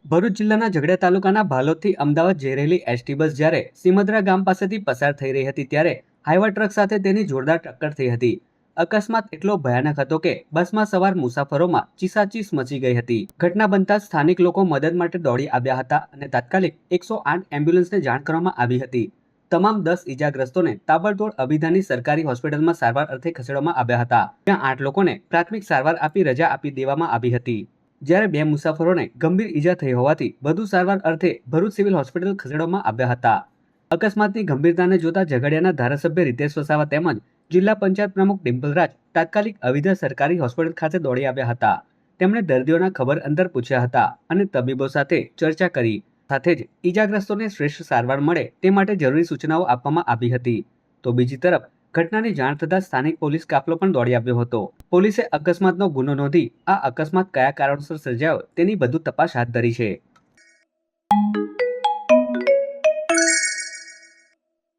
ભરૂચ જિલ્લાના ઝઘડિયા તાલુકાના ભાલોદથી અમદાવાદ જઈ રહેલી એસટી બસ જ્યારે સિમદ્રા ગામ પાસેથી પસાર થઈ રહી હતી ત્યારે હાઈવા ટ્રક સાથે તેની જોરદાર ટક્કર થઈ હતી। અકસ્માત એટલો ભયાનક હતો કે બસમાં સવાર મુસાફરોમાં ચીસાચીસ મચી ગઈ હતી। ઘટના બનતા સ્થાનિક લોકો મદદ માટે દોડી આવ્યા હતા અને તાત્કાલિક 108 એમ્બ્યુલન્સને જાણ કરવામાં આવી હતી। તમામ 10 ઈજાગ્રસ્તોને તાબડતોડ અભિધાની સરકારી હોસ્પિટલમાં સારવાર અર્થે ખસેડવામાં આવ્યા હતા, જ્યાં 8 લોકોને પ્રાથમિક સારવાર આપી રજા આપી દેવામાં આવી હતી, જ્યારે 2 મુસાફરોને ગંભીર ઈજા થઈ હોવાથી વધુ સારવાર અર્થે ભરૂચ સિવિલ હોસ્પિટલ ખસેડવામાં આવ્યા હતા। અકસ્માતની ગંભીરતાને જોતા ઝઘડિયાના ધારાસભ્ય રીતેશ વસાવા તેમજ જિલ્લા પંચાયત પ્રમુખ ડિમ્પલ રાજ તાત્કાલિક અવિધા સરકારી હોસ્પિટલ ખાતે દોડી આવ્યા હતા। તેમણે દર્દીઓના ખબર અંતર પૂછ્યા હતા અને તબીબો સાથે ચર્ચા કરી, સાથે જ ઈજાગ્રસ્તોને શ્રેષ્ઠ સારવાર મળે તે માટે જરૂરી સૂચનાઓ આપવામાં આવી હતી। તો બીજી તરફ ઘટનાની જાણ થતાં સ્થાનિક પોલીસ કાફલો પણ દોડી આવ્યો હતો। પોલીસે અકસ્માતનો ગુનો નોંધી આ અકસ્માત કયા કારણોસર સર્જાયો તેની વધુ તપાસ હાથ ધરી છે।